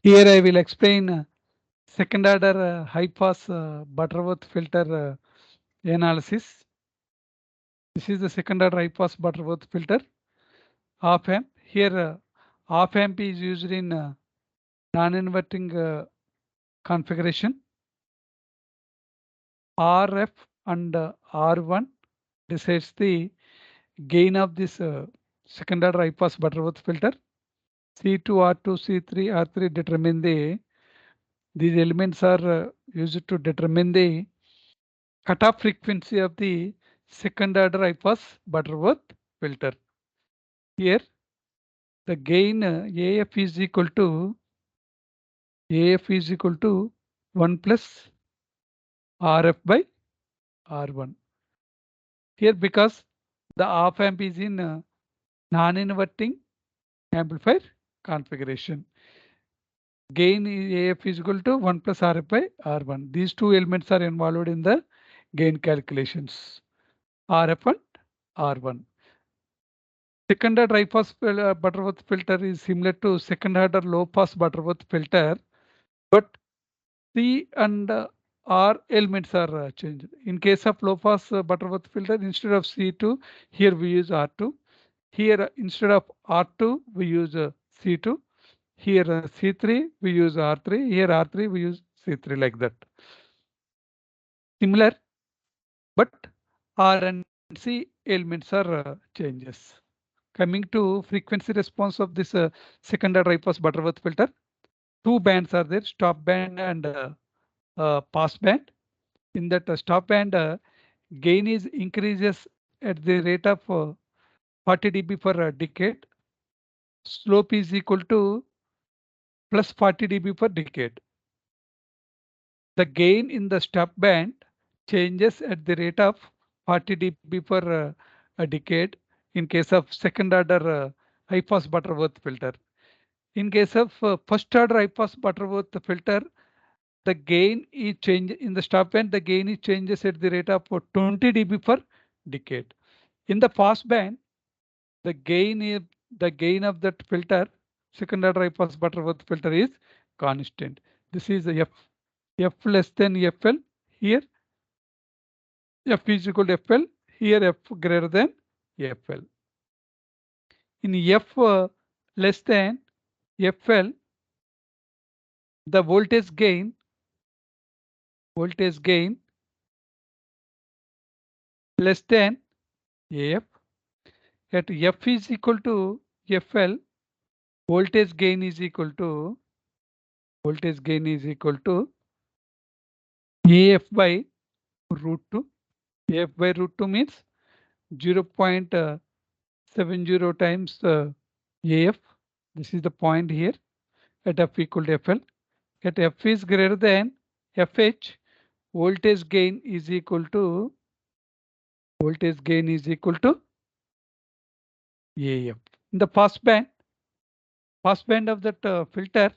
Here I will explain second order high pass Butterworth filter analysis. This is the second order high pass Butterworth filter op amp. Here op amp is used in non-inverting configuration. RF and R1 decides the gain of this second order high pass Butterworth filter. C2, R2, C3, R3 determine these elements are used to determine the cutoff frequency of the second order high pass Butterworth filter. Here the gain AF is equal to 1 plus RF by R1. Here because the op amp is in non-inverting amplifier configuration. Gain AF is equal to 1 plus RF by R1. These two elements are involved in the gain calculations. RF and R1. Second order high pass Butterworth filter is similar to second order low pass Butterworth filter, but C and R elements are changed. In case of low pass Butterworth filter, instead of C2, here we use R2. Here instead of R2, we use C2. Here C3, we use R3. Here R3, we use C3 like that. Similar, but R and C elements are changes. Coming to frequency response of this second order high pass Butterworth filter, two bands are there, stop band and pass band. In that stop band, gain is increases at the rate of 40 dB per decade. Slope is equal to plus 40 dB per decade. The gain in the stop band changes at the rate of 40 dB per a decade in case of second order high pass Butterworth filter. In case of first order high pass Butterworth filter, the gain is change in the stop band. The gain is changes at the rate of 20 dB per decade. In the pass band, the gain of that filter, second order high pass Butterworth filter is constant. This is F less than FL. Here F is equal to FL. Here F greater than FL. In F less than FL, the voltage gain less than AF. At F is equal to FL, voltage gain is equal to AF by root 2. AF by root 2 means 0.70 times AF. This is the point here at F equal to FL. At F is greater than FH, voltage gain is equal to AF. In the pass band of that filter,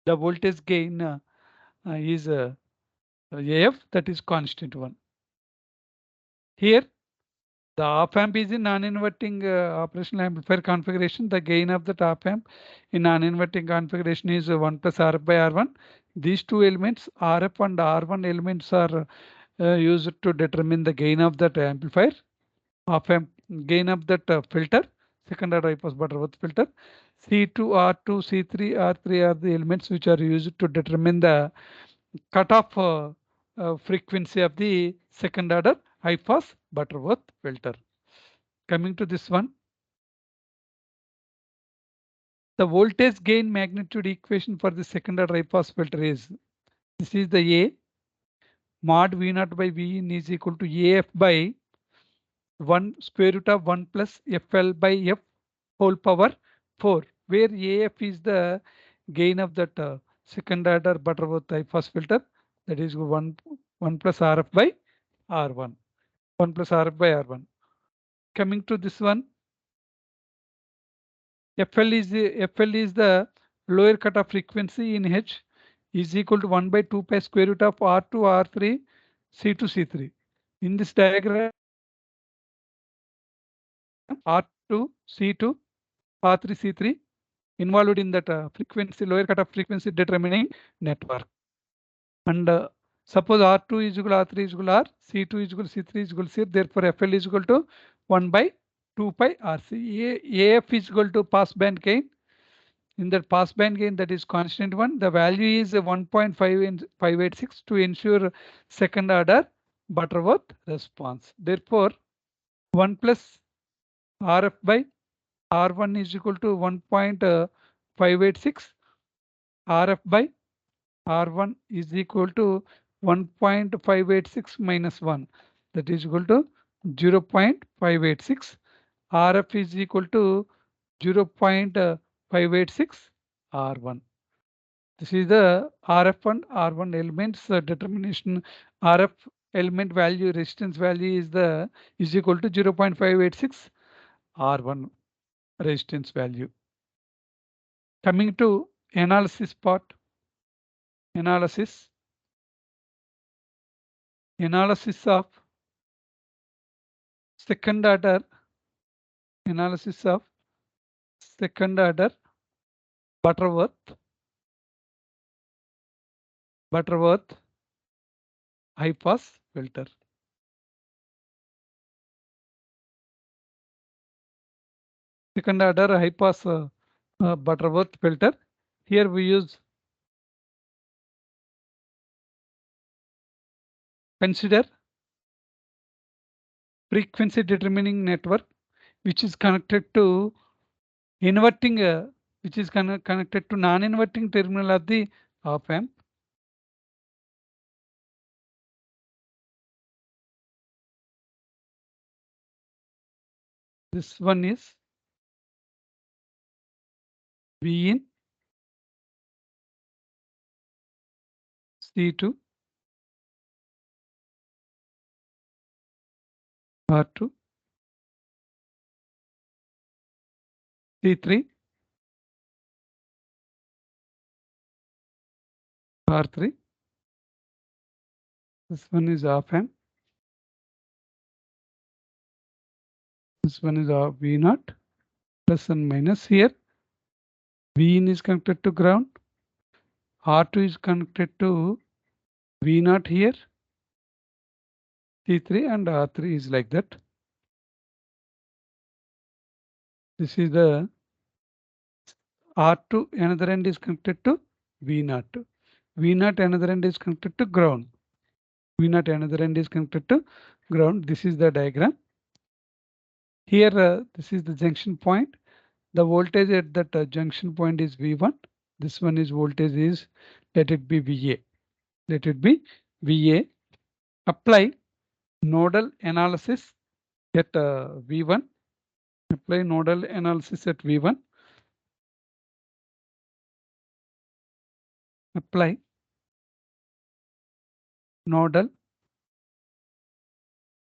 the voltage gain is AF, that is constant one. Here the op amp is in non-inverting operational amplifier configuration. The gain of the op amp in non-inverting configuration is 1 plus RF by R1. These two elements, RF and R1 elements, are used to determine the gain of that amplifier, op amp gain of that filter, second order high pass Butterworth filter. C2, R2, C3, R3 are the elements which are used to determine the cutoff frequency of the second order high pass Butterworth filter. Coming to this one, the voltage gain magnitude equation for the second order high pass filter is, this is the A, mod V0 by Vin is equal to AF by 1 square root of 1 plus FL by F whole power 4, where AF is the gain of that second order Butterworth high pass filter, that is 1 plus RF by R1. 1 plus RF by R1. Coming to this one, FL is the lower cutoff frequency in H is equal to 1 by 2 pi square root of R2, R3, C2, C3. In this diagram, R2, C2, R3, C3. involved in that frequency, lower cutoff frequency determining network. And suppose R2 is equal to R3 is equal to R, C2 is equal to C3 is equal to C, therefore FL is equal to 1 by 2 pi RC. AF is equal to pass band gain. In that pass band gain, that is constant one, the value is 1.586 to ensure second order Butterworth response. Therefore, 1 plus RF by R1 is equal to 1.586. RF by R1 is equal to 1.586 minus 1. That is equal to 0.586. RF is equal to 0.586 R1. This is the RF1 R1 elements determination. RF element value resistance value is equal to 0.586 R1 resistance value. Coming to analysis part, analysis of second order, analysis of second order Butterworth high pass filter. Second order high pass Butterworth filter. Here we use, consider frequency determining network which is connected to inverting, which is connected to non-inverting terminal of the op amp. This one is V in, C2, R2, C3, R3. This one is op amp. This one is V naught, plus and minus. Here V in is connected to ground, R2 is connected to V naught here, C3 and R3 is like that. This is the R2, another end is connected to V naught. V naught another end is connected to ground. V naught another end is connected to ground. This is the diagram. Here this is the junction point. The voltage at that junction point is V1. This one is voltage is, let it be VA. Let it be VA. Apply nodal analysis at V1. Apply nodal analysis at V1. Apply nodal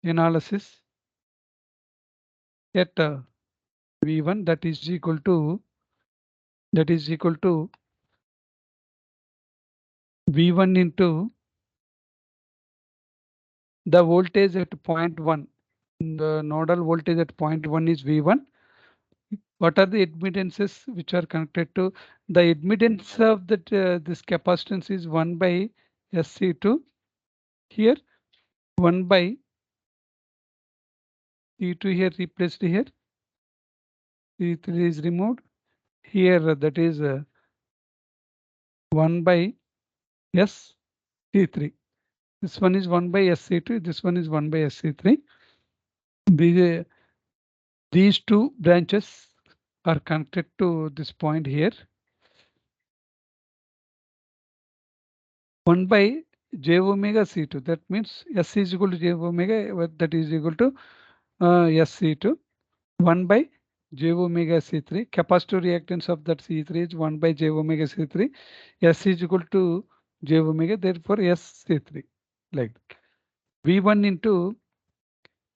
analysis at V1, that is equal to V1 into the voltage at point 1. The nodal voltage at point 1 is V1. What are the admittances which are connected to? The admittance of that this capacitance is 1 by SC2. Here 1 by C2 here replaced here. C3 is removed. Here that is 1 by SC3. This one is 1 by SC2. This one is 1 by SC3. These two branches are connected to this point here. 1 by j omega C2. That means S is equal to j omega, that is equal to SC2. 1 by j omega C3. Capacitor reactance of that C3 is 1 by j omega C3. S is equal to j omega, therefore SC3. Like that. V1 into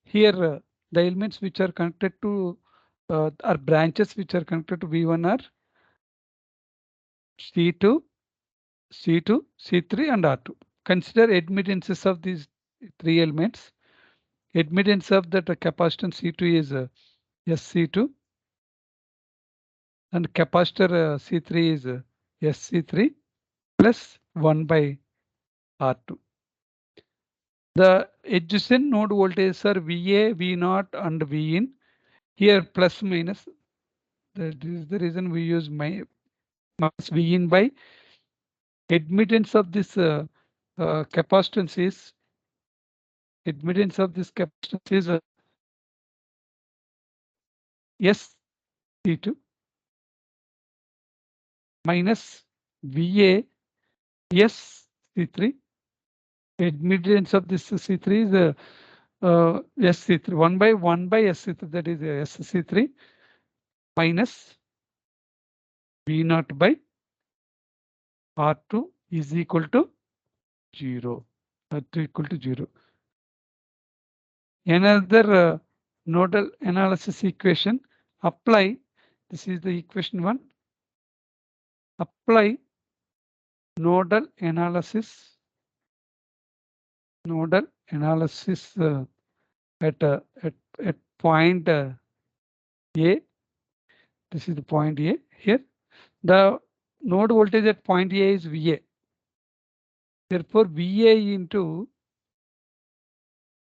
here the elements which are connected to are branches which are connected to V1 are C2, C2, C3 and R2. Consider admittances of these three elements. Admittance of that capacitance C2 is SC2. and capacitor C3 is SC3 plus 1 by R2. The adjacent node voltages are VA, V0 and Vin. Here plus minus. That is the reason we use minus Vin by admittance of this capacitance is SC2 minus VA SC3. Admittance of this C3 is SC3 1 by SC3, that is SC3 minus V0 by R2 is equal to 0. R2 equal to 0. Another nodal analysis equation, apply, this is the equation 1, apply nodal analysis at point A. This is the point A. Here the node voltage at point A is VA. Therefore VA into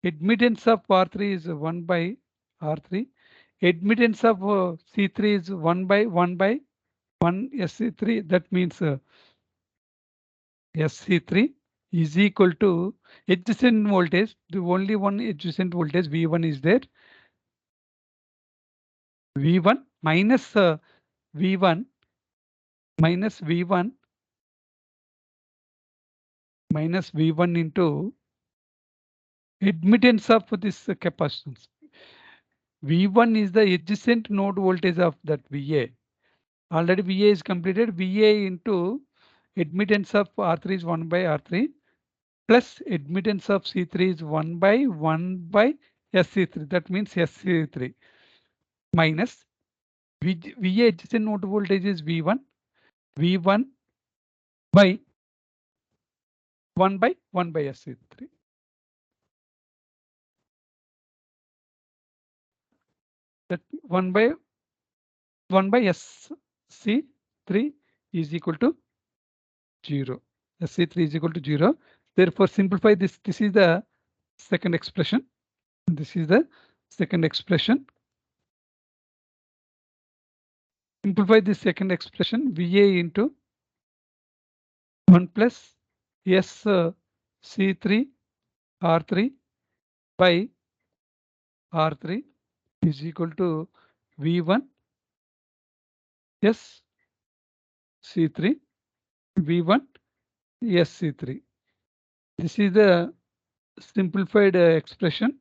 admittance of R3 is 1 by R3. Admittance of C3 is 1 by 1 SC3. That means SC3 is equal to adjacent voltage. The only one adjacent voltage V1 is there. V1 minus V1 minus V1 minus V1 into admittance of this capacitance. V1 is the adjacent node voltage of that VA. Already VA is completed. VA into admittance of R3 is 1 by R3 plus admittance of C3 is 1 by SC3. That means SC3 minus VA adjacent node voltage is V1 by 1 by SC3. That 1 by SC3 is equal to 0. SC3 is equal to 0. Therefore, simplify this. This is the second expression. This is the second expression. Simplify this second expression. VA into 1 plus SC3 R3 by R3 is equal to V1 SC3 V1 SC3. This is the simplified expression.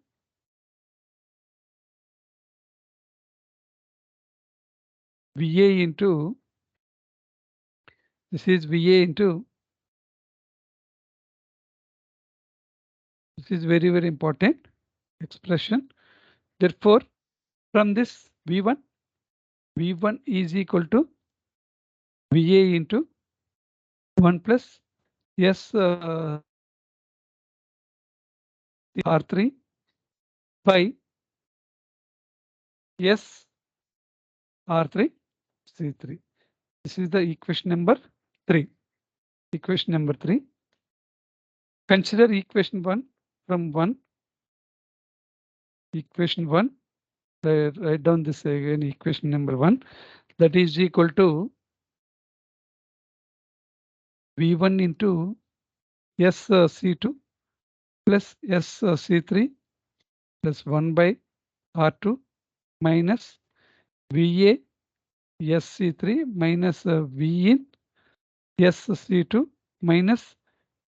VA into, this is VA into, this is very, very important expression. Therefore, from this V1 is equal to VA into 1 plus R3 by R3 C3. This is the equation number 3. Equation number 3. Consider equation 1 from 1. Equation 1. Write down this again. Equation number 1. That is equal to V1 into SC2 plus SC3 plus 1 by R2 minus VA SC3 minus V in SC2 minus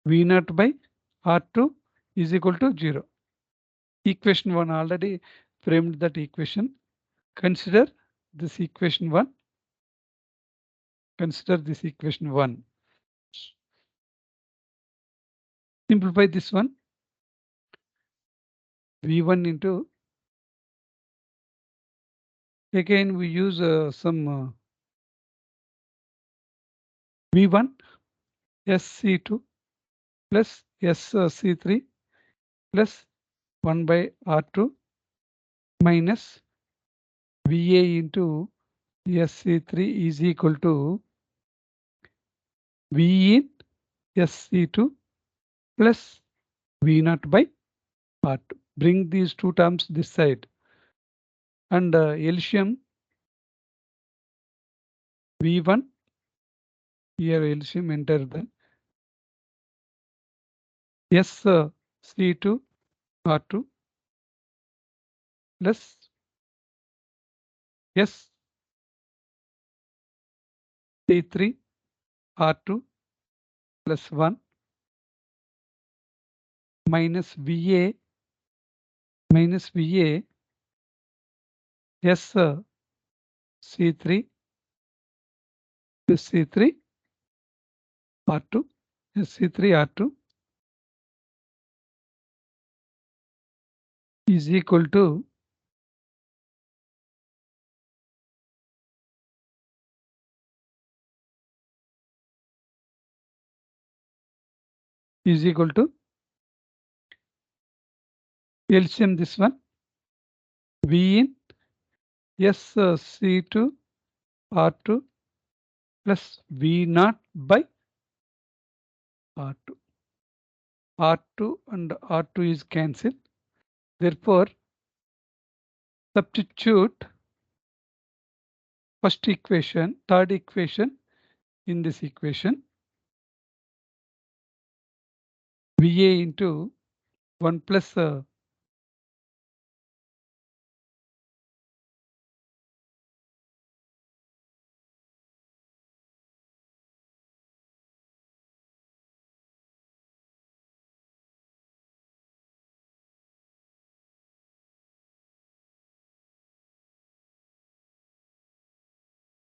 V0 by R2 is equal to 0. Equation 1 already framed that equation. Consider this equation 1. Consider this equation 1. Simplify this one. V1 into, again we use some V1 SC2 plus SC3 plus 1 by R2 minus VA into SC3 is equal to V in SC2 plus V naught by R2. Bring these two terms this side and LCM V1 here LCM enter the C2 R2 plus C3 R2 plus 1 minus VA C3 plus C3 R2 C3 R2 is equal to LCM this one V in C2 R2 plus V naught by R2. R2 and R2 is cancelled. Therefore, substitute first equation, third equation in this equation. VA into 1 plus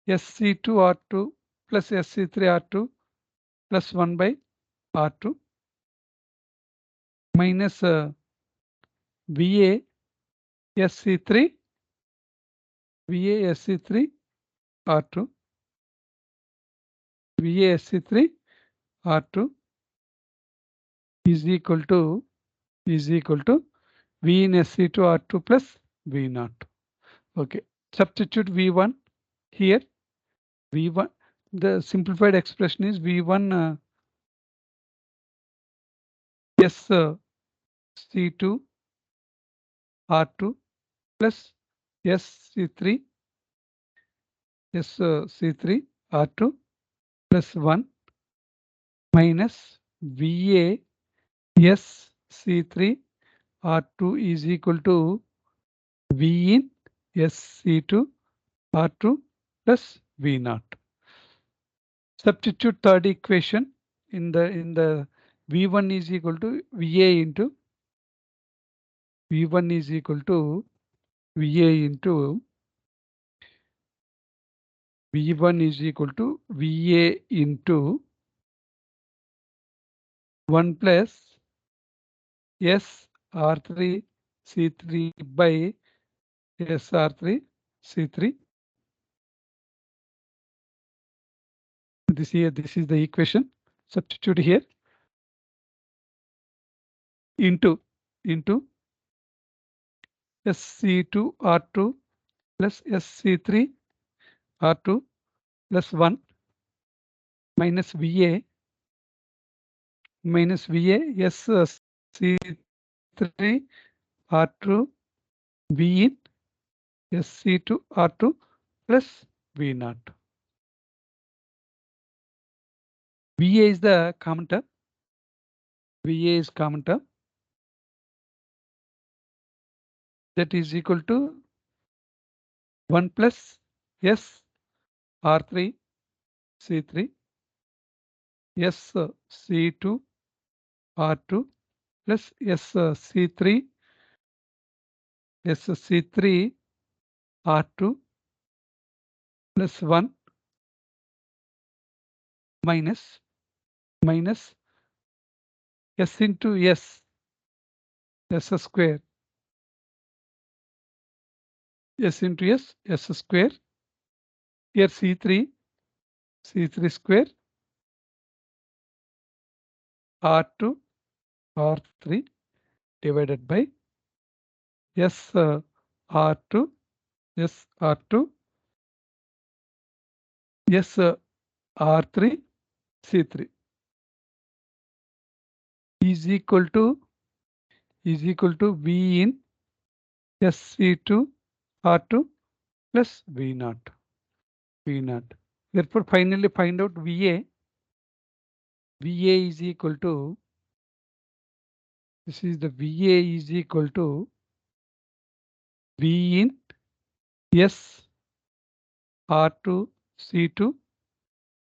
SC2 R2 plus SC3 R2 plus 1 by R2 minus VA SC3 R2 R2 is equal to V in SC2 R2 plus V naught. Okay, substitute V1 here. V1, the simplified expression is V1 C2 R2 plus SC3 C3 R2 plus 1 minus VA SC3 R2 is equal to V in SC2 R2 plus V naught. Substitute third equation in the V1 is equal to VA into V1 is equal to VA into V1 is equal to VA into 1 plus SR3 C3 by SR3 C3. This here, this is the equation. Substitute here into SC2 R2 plus SC3 R2 plus 1 minus VA SC3 R2 V in SC2 R2 plus V naught. VA is the common term. VA is common term. That is equal to 1 plus S R3 C3 S C2 R2 plus S C3 R2 plus 1 minus S into S square S into S square. Here C3 square R2 R3 divided by S R2 S R3 C3 is equal to V in SC2 R2 plus V naught. V naught. Therefore, finally find out VA. VA is equal to, this is the VA is equal to V in S R2 C2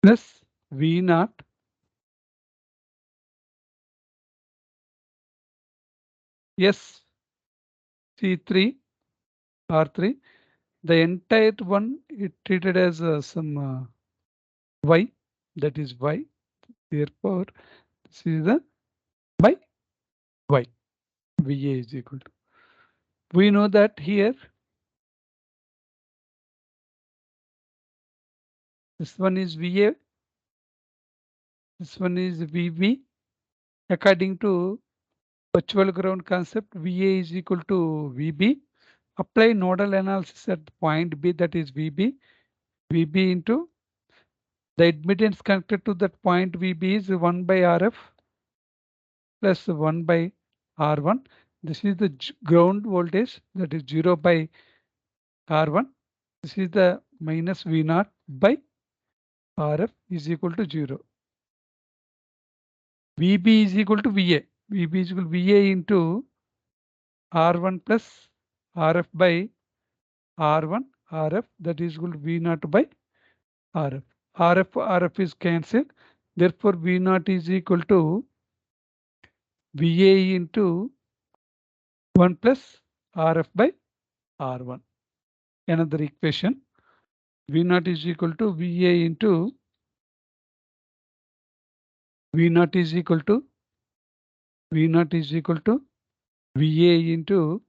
plus V naught S C3 R3. The entire one it treated as some Y, that is Y. Therefore, this is the by Y. VA is equal to. We know that here this one is VA, this one is VB. According to virtual ground concept, VA is equal to VB. Apply nodal analysis at point B, that is VB. VB into the admittance connected to that point VB is 1 by RF plus 1 by R1. This is the ground voltage, that is 0 by R1. This is the minus V naught by RF is equal to 0. VB is equal to VA. VB is equal to VA into R1 plus RF by R1 RF, that is equal to V naught by RF. RF is cancelled. Therefore, V naught is equal to VA into 1 plus RF by R1. Another equation. V naught is equal to VA into V naught is equal to V naught is equal to VA into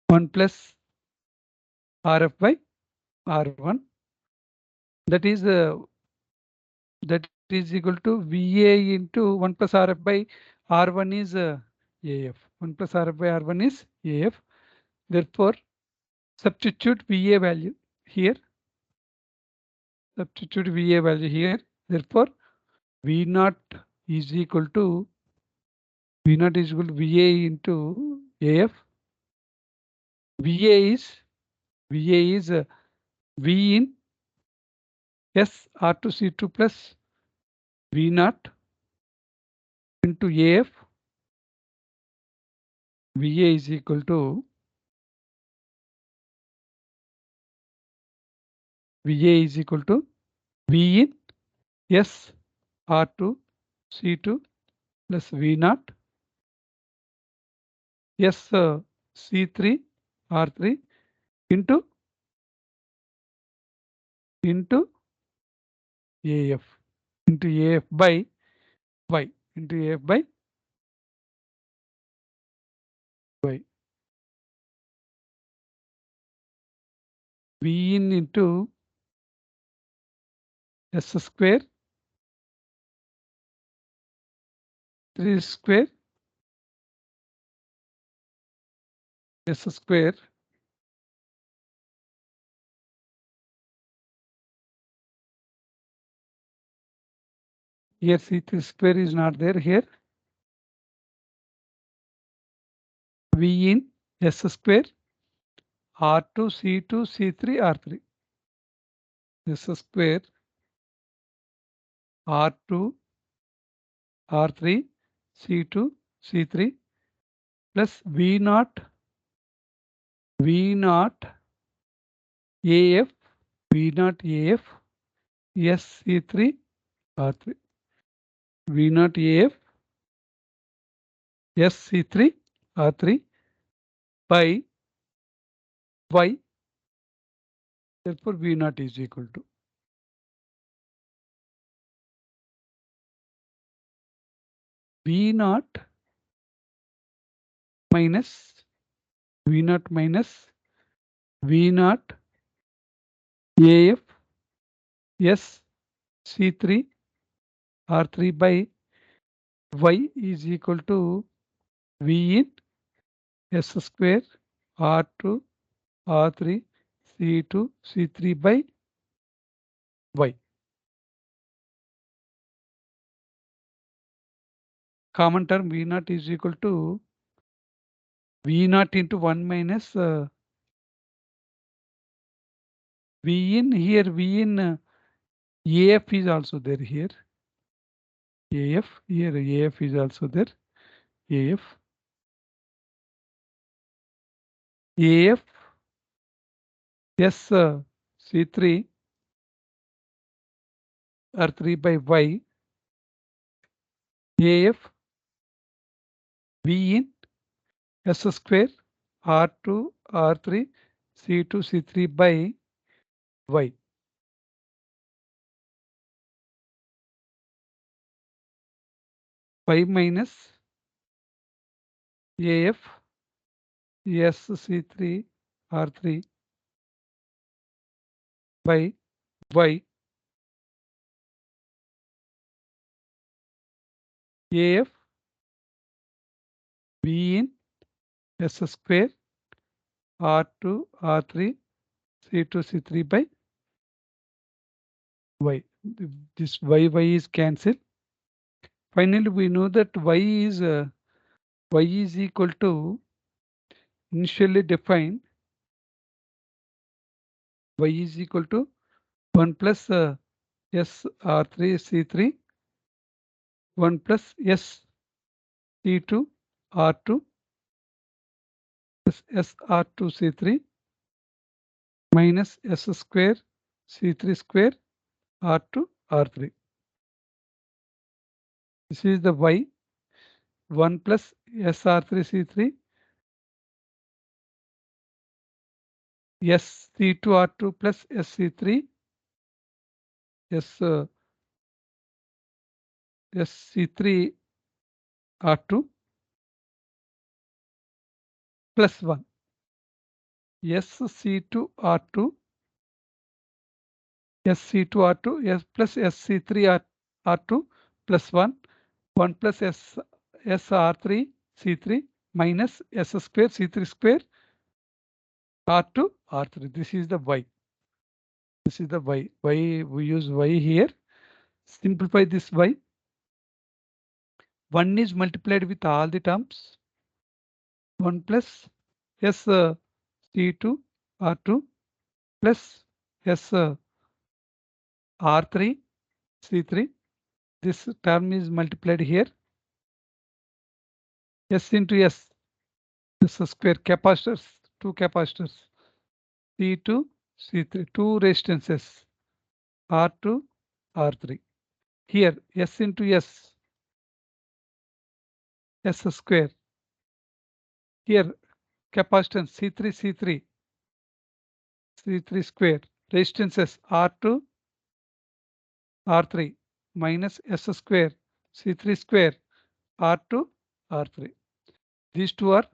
1 plus RF by R1. That is equal to VA into 1 plus RF by R1 is AF. 1 plus RF by R1 is AF. Therefore, substitute VA value here. Substitute VA value here. Therefore, V naught is equal to VA into AF. VA is V in S R2C2 plus V naught into AF. VA is equal to V in S R2 C2 plus V naught S C3 R3 into AF by Y into AF by Y. V in into S square 3 square S square here C3 square is not there here. V in S square R2 C2 C3 R3 S square R2 R3 C2 C3 plus V naught AF V naught AF S C3 R3 V naught AF S C3 R3 by Y. Therefore, V naught is equal to V naught minus V naught minus V naught AF S C3 R3 by Y is equal to V in S square R2 R3 C2 C3 by Y. common term V naught is equal to V naught into 1 minus V in. Here V in AF is also there here. AF here AF is also there. AF AF yes C3 R3 by Y AF V in S square R2 R3 C2 C3 by Y. Y minus AF S C3 R3 by Y AF V in S square R2 R3 C2 C3 by Y. This Y is cancelled. Finally, we know that Y is equal to initially defined Y is equal to 1 plus S R3 C3 1 plus S C2 R2 plus S R2 C3 minus S square C3 square R2 R3. This is the Y 1 plus SR3 C3 S C2 R2 plus SC3 S SC3 R2 plus 1 SC2 R2 SC2 R2 S plus SC3 R2 plus 1 1 plus SR3 C3 minus S square C3 square R2 R3. This is the Y. This is the Y. Y we use Y here. Simplify this Y. 1 is multiplied with all the terms. 1 plus S C2 R2 plus S R3 C3. This term is multiplied here. S into S. S square capacitors. Two capacitors. C2 C3. Two resistances. R2 R3. Here S into S. S square. Here capacitance C3 C3. C3 square. Resistances R2 R3 minus S square C3 square R2 R3. These two are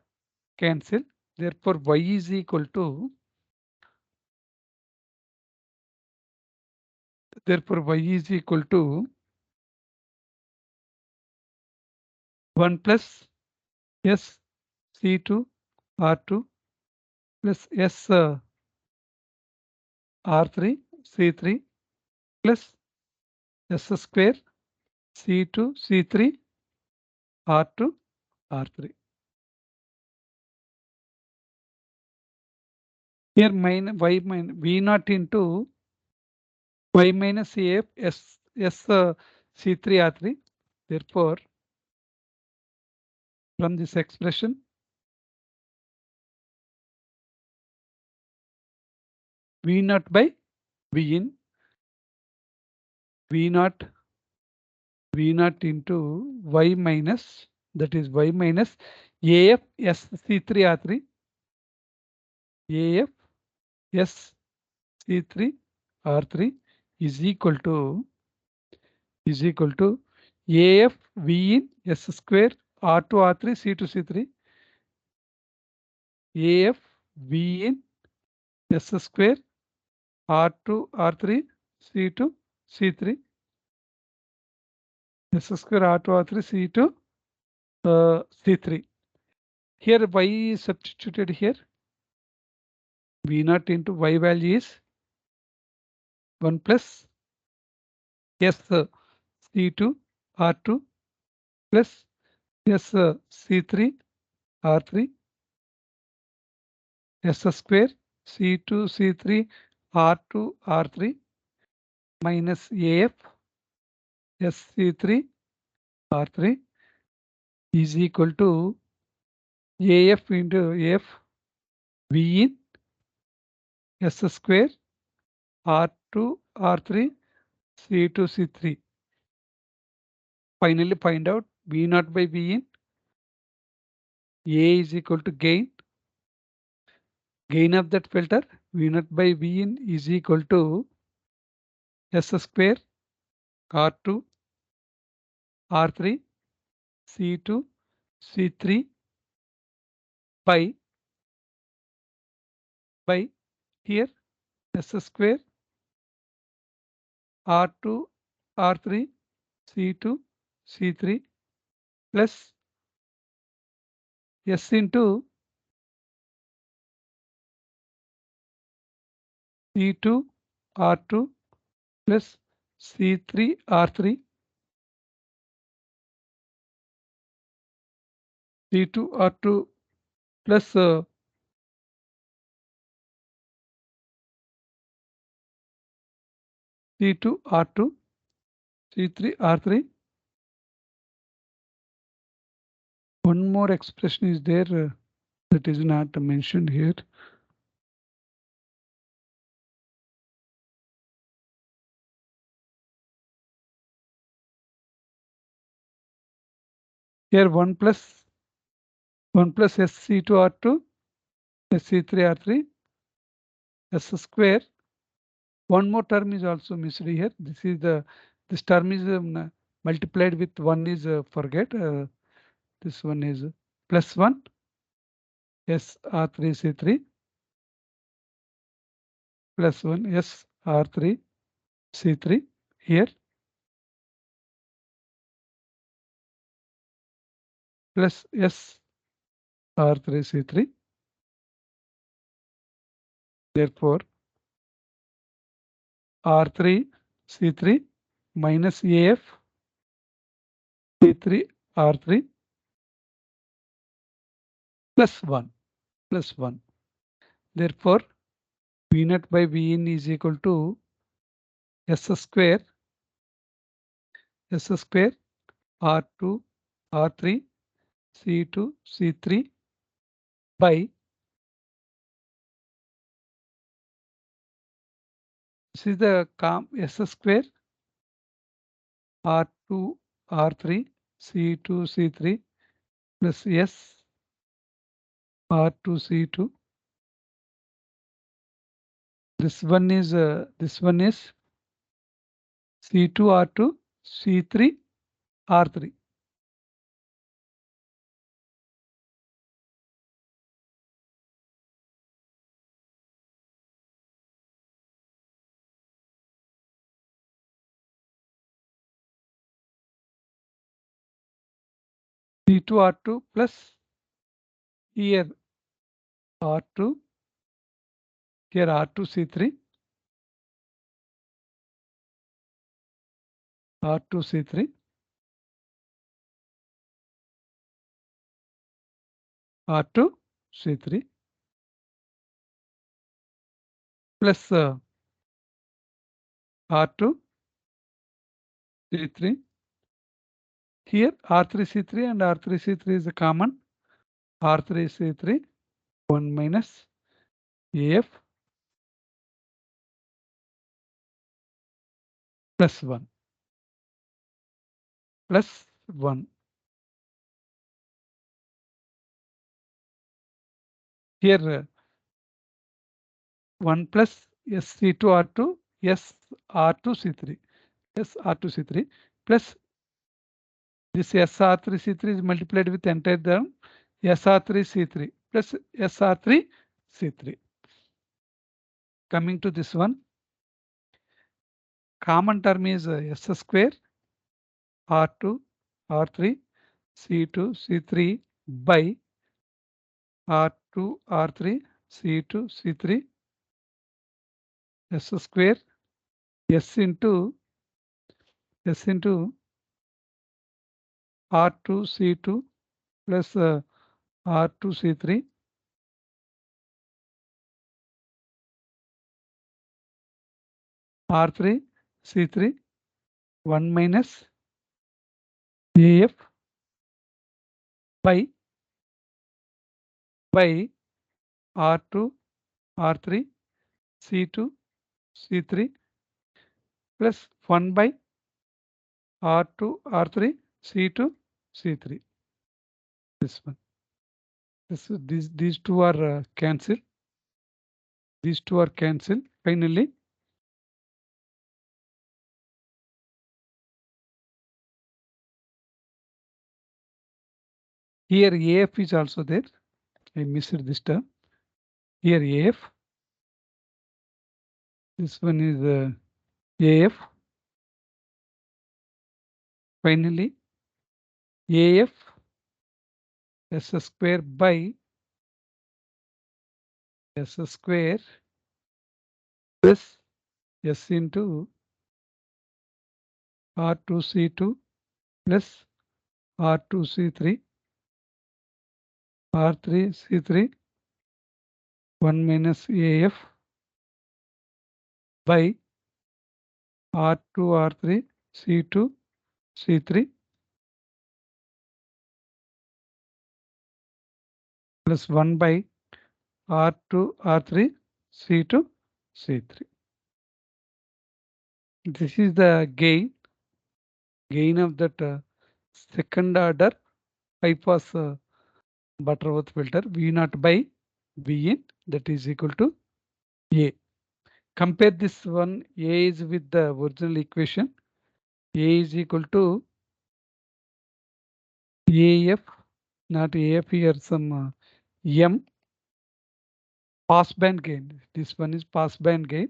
cancelled. Therefore, Y is equal to 1 plus S C2 R2 plus S R3 C3 plus S square C2 C3 R2 R3. Here minus Y minus V naught into Y minus AF S C3 R3. Therefore, from this expression, V naught by V in V naught into Y minus, that is Y minus AF SC3 R3 AF SC3 R3 is equal to AF V in S square R2 R3 C2 C3 AF V in S square R2 R3 C2 C3 S square R2 R3 C2 C3. Here Y is substituted here. V naught into Y value is 1 plus S C2 R2 plus S C3 R3 S square C2 C3 R2 R3 minus AF SC3 R3 is equal to AF into AF V in S square R2 R3 C2 C3. Finally find out V naught by V in. A is equal to gain of that filter. V naught by V in is equal to S square R2 R3 C2 C3 by here S square R2 R3 C2 C3 plus S into C2 R2 plus C3 R3 C2 R2 plus C2 R2 C3 R3. One more expression is there that is not mentioned here. Here 1 plus SC2 R2 SC3 R3 S square. One more term is also missed here. This term is multiplied with 1 is forget. This one is plus 1 S R3 C3 plus 1 S R3 C3 here plus S R3 C3. Therefore, R3 C3 minus AF C3 R3 plus 1. Therefore, V naught by V in is equal to S square R2 R3 C2 C3 by this is the S square R2 R3 C2 C3 plus S R2 C2. This one is C2 R2 C3 R3. C2 R2 plus here R2 here R2 C3 R2 C3 R2 C3 plus R2 C3. Here R3 C3 and R3 C3 is a common. R3 C3 1 minus AF plus 1 plus 1. Here 1 plus SC2 R2 S R2 C3 S R2 C3 plus this SR3 C3 is multiplied with entire term SR3 C3 plus SR3 C3. Coming to this one, common term is S square R2 R3 C2 C3 by R2 R3 C2 C3 S square S into R2 C2 plus R2C3 R3C3 1 minus AF by R2 R3 C2 C3 plus 1 by R2 R3 C2 C3. This one. These two are cancelled. These two are cancelled. Finally, here AF is also there. I missed this term. Here AF. This one is AF. Finally, AF S square by S square plus S into R2C2 plus R2C3 R3C3 1 minus AF by R2 R3 C2 C3 plus 1 by R2 R3 C2 C3. This is the gain of that second order high pass Butterworth filter V naught by V in, that is equal to A. Compare this one. A is with the original equation. A is equal to AF, not AF, here some M pass band gain. This one is pass band gain.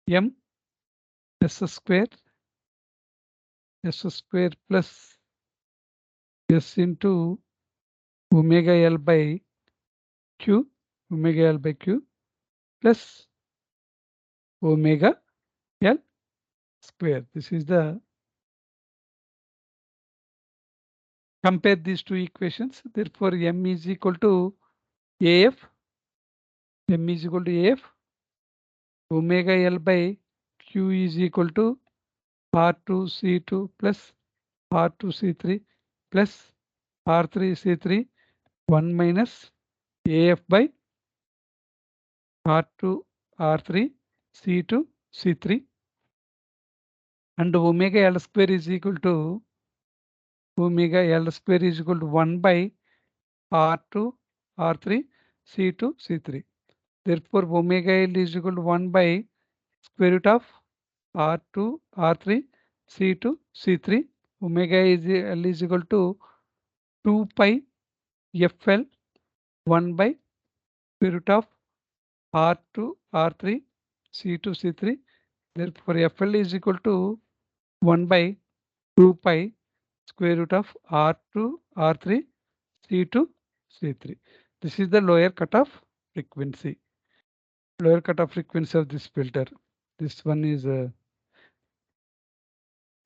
M S square plus S into omega L by Q, omega L by Q plus omega L square. This is the compare these two equations. Therefore, M is equal to AF. M is equal to AF. Omega L by Q is equal to R2C2 plus R2C3 plus R3C3 1 minus AF by R2 R3 C2 C3, and omega L square is equal to 1 by R2 R3 C2 C3. Therefore, omega L is equal to 1 by square root of R2 R3 C2 C3. Omega L is equal to 2 pi FL 1 by square root of R2 R3 C2 C3. Therefore, FL is equal to 1 by 2 pi square root of R2 R3 C2 C3. This is the lower cutoff frequency. Lower cutoff frequency of this filter. This one is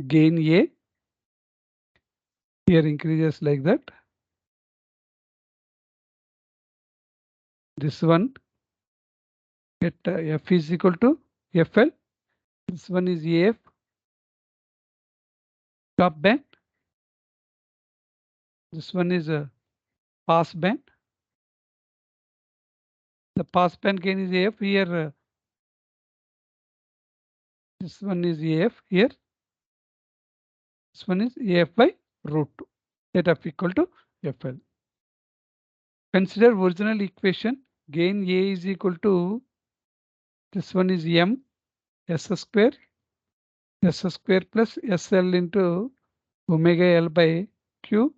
gain A. Here increases like that. This one at F is equal to FL. This one is AF top band. This one is a pass band. The pass band gain is AF here. This one is AF here. This one is AF by root 2. That F equal to FL. Consider original equation. Gain A is equal to, this one is M S square plus SL into omega L by Q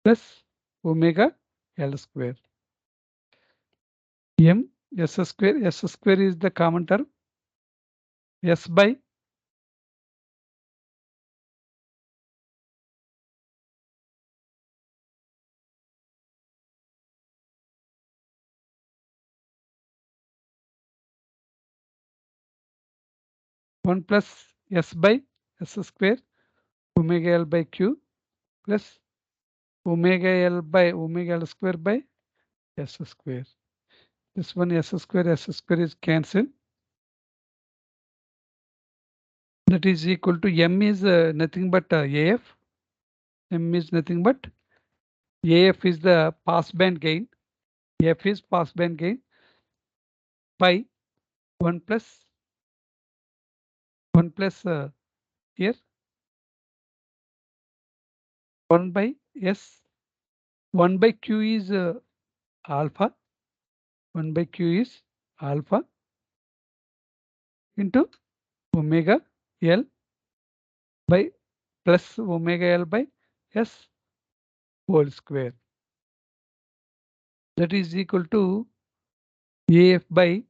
plus omega L square. M S square is the common term. S by 1 plus S by S square omega L by Q plus omega L by omega L square by S square. This one S square is cancelled. That is equal to M is nothing but AF. M is nothing but AF is the passband gain. F is passband gain by 1 plus 1 plus here 1 by S. 1 by Q is alpha. 1 by Q is alpha into omega L by plus omega L by S whole square. That is equal to AF by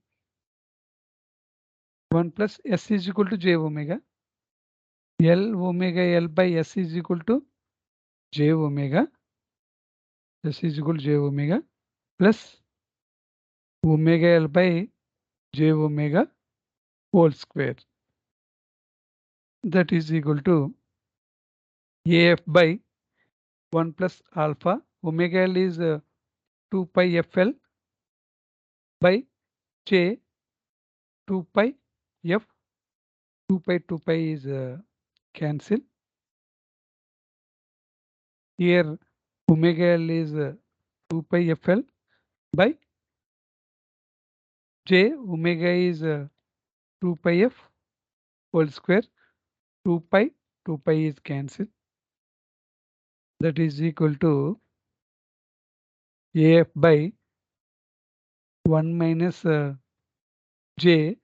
1 plus S is equal to J omega. L omega L by S is equal to J omega. S is equal to J omega plus omega L by J omega whole square. That is equal to AF by 1 plus alpha. Omega L is 2 pi FL by J 2 pi F. 2 pi is cancel. Here omega L is 2 pi FL by J omega is 2 pi F whole square. 2 pi is cancelled. That is equal to AF by 1 minus J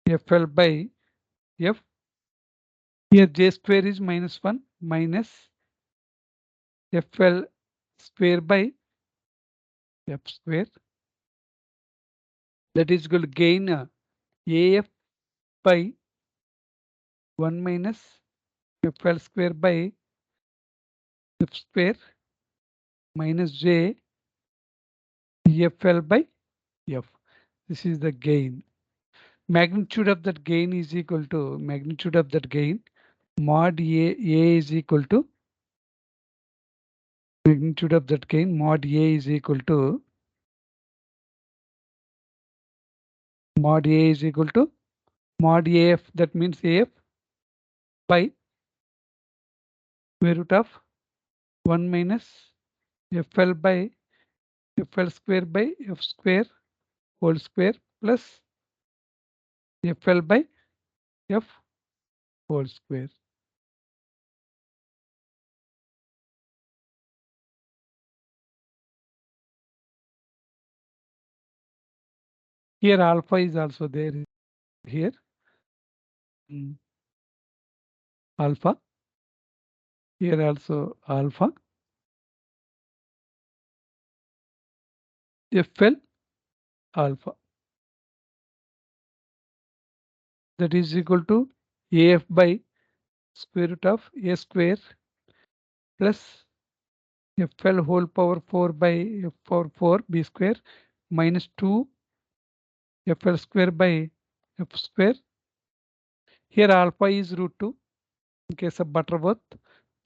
FL by F. Here J square is minus 1 minus FL square by F square. That is equal to gain AF by 1 minus FL square by F square minus J FL by F. This is the gain. Magnitude of that gain is equal to magnitude of that gain mod A is equal to magnitude of that gain mod A is equal to mod A is equal to mod AF, that means AF by square root of 1 minus FL by FL square by F square whole square plus FL by F whole square. Here alpha is also there here. Alpha. Here also alpha. FL alpha. That is equal to AF by square root of A square plus FL whole power 4 by F power 4 B square minus 2 FL square by F square. Here alpha is root 2 in case of Butterworth.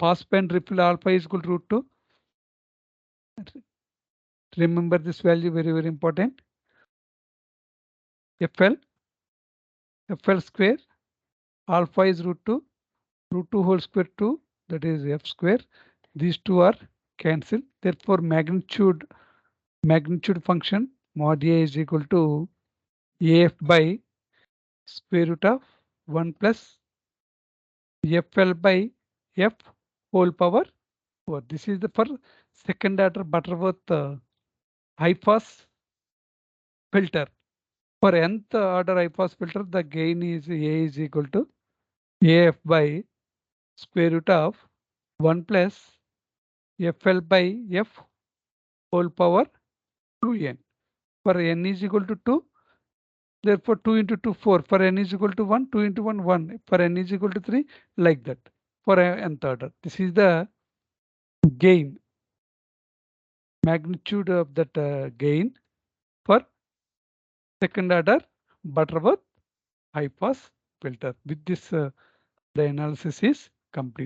Passband ripple alpha is equal to root 2. Remember this value, very important. FL square alpha is root 2 whole square 2, that is F square. These two are cancelled. Therefore magnitude function mod A is equal to AF by square root of 1 plus FL by F whole power 4. This is the for second order Butterworth high pass filter. For nth order high pass filter, the gain is A is equal to AF by square root of 1 plus FL by F whole power 2n. For n is equal to 2, therefore 2 into 2 4. For n is equal to 1, 2 into 1 1. For n is equal to 3, like that. For nth order, this is the gain, magnitude of that gain for second order Butterworth high pass filter. With this The analysis is complete.